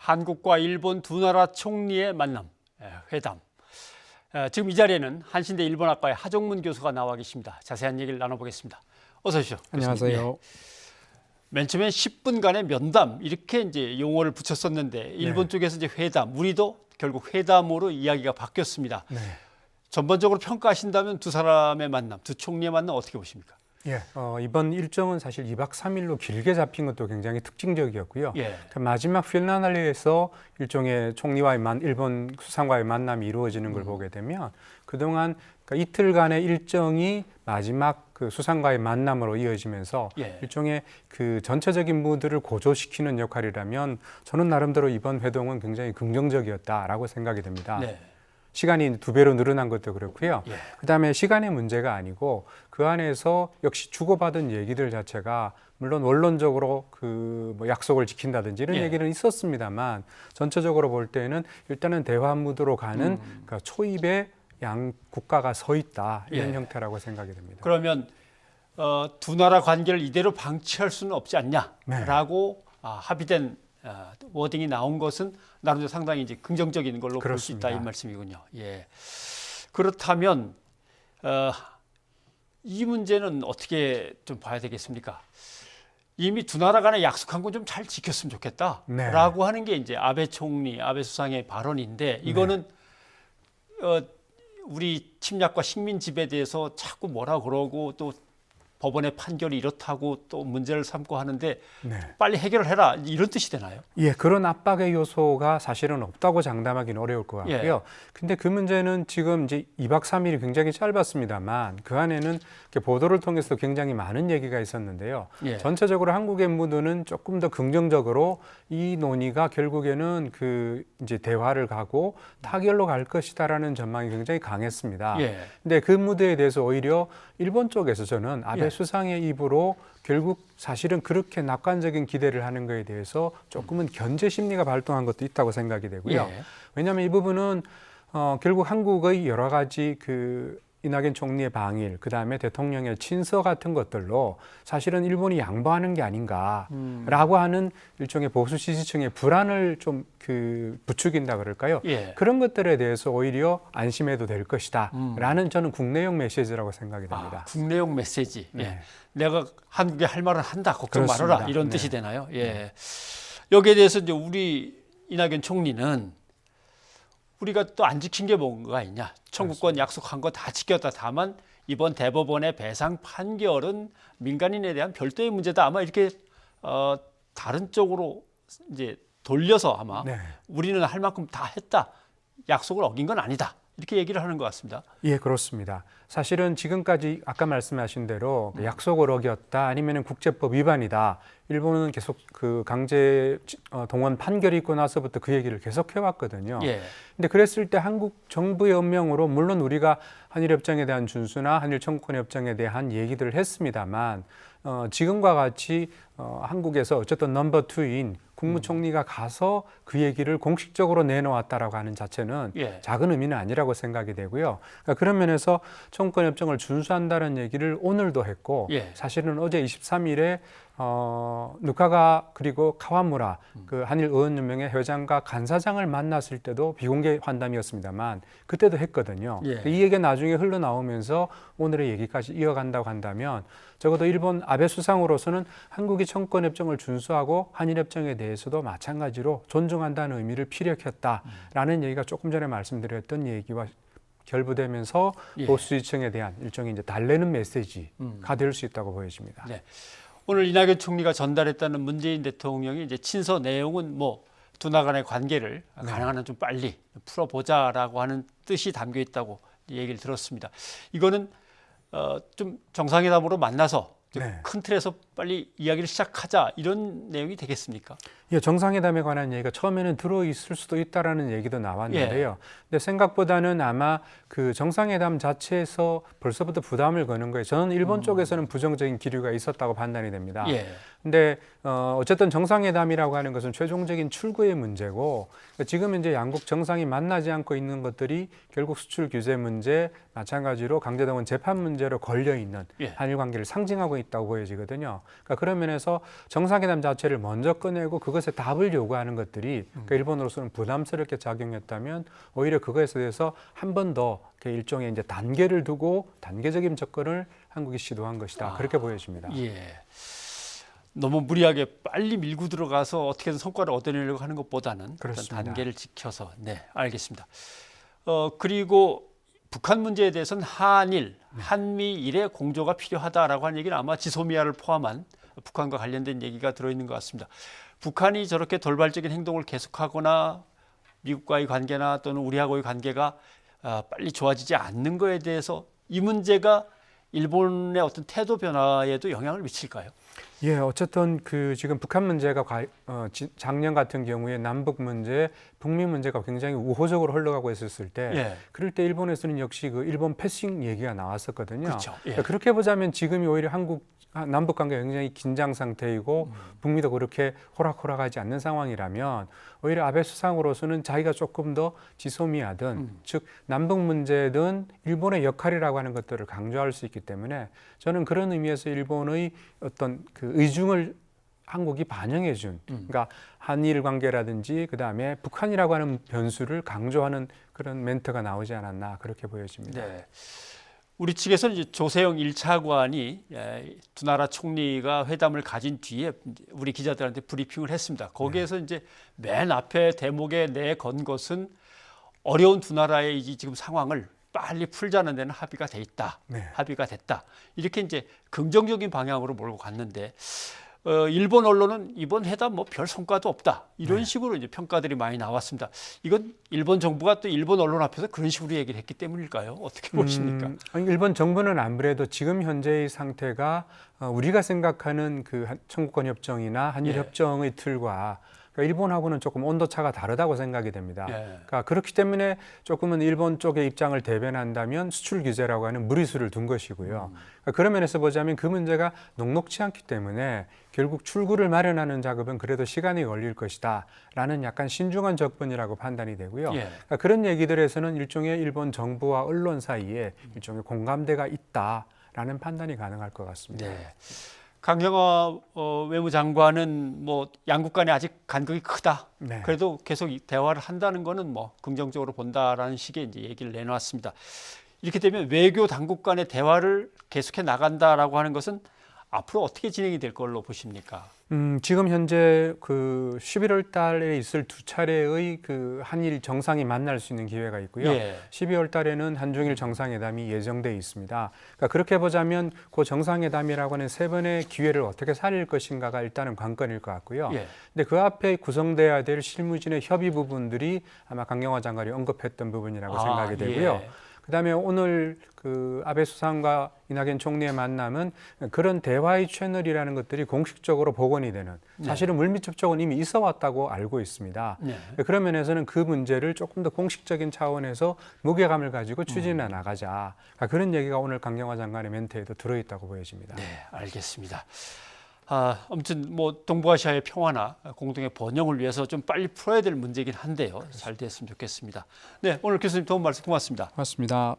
한국과 일본 두 나라 총리의 만남, 회담. 지금 이 자리에는 한신대 일본학과의 하정문 교수가 나와 계십니다. 자세한 얘기를 나눠보겠습니다. 어서 오십시오. 안녕하세요. 예. 맨 처음에 10분간의 면담 이렇게 이제 용어를 붙였었는데 일본 쪽에서 이제 회담, 우리도 결국 회담으로 이야기가 바뀌었습니다. 네. 전반적으로 평가하신다면 두 사람의 만남, 두 총리의 만남 어떻게 보십니까? 예, 이번 일정은 사실 2박 3일로 길게 잡힌 것도 굉장히 특징적이었고요. 예. 그 마지막 필라날리에서 일종의 총리와의 일본 수상과의 만남이 이루어지는 걸 보게 되면 그동안 그러니까 이틀간의 일정이 마지막 그 수상과의 만남으로 이어지면서 일종의 그 전체적인 무드를 고조시키는 역할이라면 저는 나름대로 이번 회동은 굉장히 긍정적이었다라고 생각이 됩니다. 네. 시간이 2배로 늘어난 것도 그렇고요. 그다음에 시간의 문제가 아니고 그 안에서 역시 주고받은 얘기들 자체가 물론 원론적으로 그 뭐 약속을 지킨다든지 이런 얘기는 있었습니다만 전체적으로 볼 때는 일단은 대화 무드로 가는 그러니까 초입에 양 국가가 서 있다 이런 형태라고 생각이 됩니다. 그러면 두 나라 관계를 이대로 방치할 수는 없지 않냐라고 합의된 워딩이 나온 것은 나름대로 상당히 이제 긍정적인 걸로 볼 수 있다 이 말씀이군요. 예. 그렇다면 이 문제는 어떻게 좀 봐야 되겠습니까? 이미 두 나라 간에 약속한 건 좀 잘 지켰으면 좋겠다라고 하는 게 이제 아베 총리, 아베 수상의 발언인데 이거는 우리 침략과 식민 지배에 대해서 자꾸 뭐라 그러고 또 법원의 판결이 이렇다고 또 문제를 삼고 하는데 빨리 해결을 해라 이런 뜻이 되나요? 예, 그런 압박의 요소가 사실은 없다고 장담하기는 어려울 것 같고요. 근데 그 문제는 지금 이제 2박 3일이 굉장히 짧았습니다만 그 안에는 보도를 통해서 굉장히 많은 얘기가 있었는데요. 전체적으로 한국의 무드는 조금 더 긍정적으로 이 논의가 결국에는 그 이제 대화를 가고 타결로 갈 것이다라는 전망이 굉장히 강했습니다. 근데 그 무드에 대해서 오히려 일본 쪽에서 저는 아베 수상의 입으로 결국 사실은 그렇게 낙관적인 기대를 하는 것에 대해서 조금은 견제 심리가 발동한 것도 있다고 생각이 되고요. 왜냐하면 이 부분은 결국 한국의 여러 가지 그 이낙연 총리의 방일, 그 다음에 대통령의 친서 같은 것들로 사실은 일본이 양보하는 게 아닌가라고 하는 일종의 보수 지지층의 불안을 좀 그 부추긴다 그럴까요? 그런 것들에 대해서 오히려 안심해도 될 것이다라는 저는 국내용 메시지라고 생각이 됩니다. 국내용 메시지. 내가 한국에 할 말은 한다. 걱정 말아라. 이런 뜻이 되나요? 여기에 대해서 이제 우리 이낙연 총리는 우리가 또 안 지킨 게 뭔가 있냐. 청구권 약속한 거 다 지켰다. 다만 이번 대법원의 배상 판결은 민간인에 대한 별도의 문제다. 아마 이렇게 다른 쪽으로 이제 돌려서 아마 우리는 할 만큼 다 했다. 약속을 어긴 건 아니다. 이렇게 얘기를 하는 것 같습니다. 예, 그렇습니다. 사실은 지금까지 아까 말씀하신 대로 약속을 어겼다 아니면 국제법 위반이다. 일본은 계속 그 강제 동원 판결이 있고 나서부터 그 얘기를 계속 해왔거든요. 근데 그랬을 때 한국 정부의 엄명으로 물론 우리가 한일협정에 대한 준수나 한일 청구권 협정에 대한 얘기들을 했습니다만 지금과 같이 한국에서 어쨌든 넘버 2인 국무총리가 가서 그 얘기를 공식적으로 내놓았다라고 하는 자체는 작은 의미는 아니라고 생각이 되고요. 그러니까 그런 면에서 청구권 협정을 준수한다는 얘기를 오늘도 했고 사실은 어제 23일에 누카가 그리고 카와무라 그 한일 의원연맹의 회장과 간사장을 만났을 때도 비공개 환담이었습니다만 그때도 했거든요. 이 얘기가 나중에 흘러나오면서 오늘의 얘기까지 이어간다고 한다면 적어도 일본 아베 수상으로서는 한국이 청구권 협정을 준수하고 한일 협정에 대해서도 마찬가지로 존중한다는 의미를 피력했다라는 얘기가 조금 전에 말씀드렸던 얘기와 결부되면서 보수지층에 대한 일종의 이제 달래는 메시지가 될 수 있다고 보여집니다. 오늘 이낙연 총리가 전달했다는 문재인 대통령이 이제 친서 내용은 뭐 두 나라 간의 관계를 가능한 한 좀 빨리 풀어보자라고 하는 뜻이 담겨 있다고 얘기를 들었습니다. 이거는 좀 정상회담으로 만나서 큰 틀에서 빨리 이야기를 시작하자 이런 내용이 되겠습니까? 예, 정상회담에 관한 얘기가 처음에는 들어있을 수도 있다라는 얘기도 나왔는데요. 근데 생각보다는 아마 그 정상회담 자체에서 벌써부터 부담을 거는 거예요. 저는 일본 쪽에서는 부정적인 기류가 있었다고 판단이 됩니다. 근데 어쨌든 정상회담이라고 하는 것은 최종적인 출구의 문제고 지금 이제 양국 정상이 만나지 않고 있는 것들이 결국 수출 규제 문제, 마찬가지로 강제동원 재판 문제로 걸려 있는 한일 관계를 상징하고 있다고 보여지거든요. 그러니까 그런 면에서 정상회담 자체를 먼저 꺼내고 그것을 것에 답을 요구하는 것들이 그러니까 일본으로서는 부담스럽게 작용했다면 오히려 그것에 대해서 한 번 더 일종의 이제 단계를 두고 단계적인 접근을 한국이 시도한 것이다. 그렇게 보여집니다. 예. 너무 무리하게 빨리 밀고 들어가서 어떻게든 성과를 얻어내려고 하는 것보다는 어떤 단계를 지켜서. 네, 알겠습니다. 그리고 북한 문제에 대해서는 한일, 한미일의 공조가 필요하다라고 하는 얘기는 아마 지소미아를 포함한 북한과 관련된 얘기가 들어있는 것 같습니다. 북한이 저렇게 돌발적인 행동을 계속하거나 미국과의 관계나 또는 우리하고의 관계가 빨리 좋아지지 않는 거에 대해서 이 문제가 일본의 어떤 태도 변화에도 영향을 미칠까요? 예, 어쨌든 그 지금 북한 문제가 작년 같은 경우에 남북 문제, 북미 문제가 굉장히 우호적으로 흘러가고 있었을 때, 예. 그럴 때 일본에서는 역시 그 일본 패싱 얘기가 나왔었거든요. 그렇죠. 예. 그러니까 그렇게 보자면 지금이 오히려 남북 관계가 굉장히 긴장 상태이고 북미도 그렇게 호락호락하지 않는 상황이라면 오히려 아베 수상으로서는 자기가 조금 더 지소미아든 즉 남북 문제든 일본의 역할이라고 하는 것들을 강조할 수 있기 때문에 저는 그런 의미에서 일본의 어떤 그 의중을 한국이 반영해 준 그러니까 한일 관계라든지 그다음에 북한이라고 하는 변수를 강조하는 그런 멘트가 나오지 않았나 그렇게 보여집니다. 네. 우리 측에서는 이제 조세영 1차관이 두 나라 총리가 회담을 가진 뒤에 우리 기자들한테 브리핑을 했습니다. 거기에서 이제 맨 앞에 대목에 내건 것은 어려운 두 나라의 이 지금 상황을 빨리 풀자는 데는 합의가 돼 있다. 네. 합의가 됐다. 이렇게 이제 긍정적인 방향으로 몰고 갔는데 일본 언론은 이번 회담 뭐 별 성과도 없다. 이런 식으로 이제 평가들이 많이 나왔습니다. 이건 일본 정부가 또 일본 언론 앞에서 그런 식으로 얘기를 했기 때문일까요? 어떻게 보십니까? 일본 정부는 아무래도 지금 현재의 상태가 우리가 생각하는 그 청구권 협정이나 한일 협정의 틀과 그러니까 일본하고는 조금 온도차가 다르다고 생각이 됩니다. 그러니까 그렇기 때문에 조금은 일본 쪽의 입장을 대변한다면 수출 규제라고 하는 무리수를 둔 것이고요. 그러니까 그런 면에서 보자면 그 문제가 녹록치 않기 때문에 결국 출구를 마련하는 작업은 그래도 시간이 걸릴 것이다 라는 약간 신중한 접근이라고 판단이 되고요. 그러니까 그런 얘기들에서는 일종의 일본 정부와 언론 사이에 일종의 공감대가 있다라는 판단이 가능할 것 같습니다. 네. 강경화 외무장관은 뭐 양국 간에 아직 간극이 크다. 네. 그래도 계속 대화를 한다는 거는 뭐 긍정적으로 본다라는 식의 이제 얘기를 내놓았습니다. 이렇게 되면 외교 당국 간의 대화를 계속해 나간다라고 하는 것은 앞으로 어떻게 진행이 될 걸로 보십니까? 지금 현재 그 11월 달에 있을 두 차례의 그 한일 정상이 만날 수 있는 기회가 있고요. 12월 달에는 한중일 정상회담이 예정돼 있습니다. 그러니까 그렇게 보자면 그 정상회담이라고 하는 세 번의 기회를 어떻게 살릴 것인가가 일단은 관건일 것 같고요. 근데 그 앞에 구성돼야 될 실무진의 협의 부분들이 아마 강경화 장관이 언급했던 부분이라고 생각이 되고요. 그다음에 오늘 그 아베 수상과 이낙연 총리의 만남은 그런 대화의 채널이라는 것들이 공식적으로 복원이 되는 사실은 물밑 접촉은 이미 있어 왔다고 알고 있습니다. 그런 면에서는 그 문제를 조금 더 공식적인 차원에서 무게감을 가지고 추진해 나가자. 그러니까 그런 얘기가 오늘 강경화 장관의 멘트에도 들어있다고 보여집니다. 네, 알겠습니다. 아무튼 뭐 동북아시아의 평화나 공동의 번영을 위해서 좀 빨리 풀어야 될 문제이긴 한데요. 잘 됐으면 좋겠습니다. 네, 오늘 교수님 도움 말씀 고맙습니다. 고맙습니다.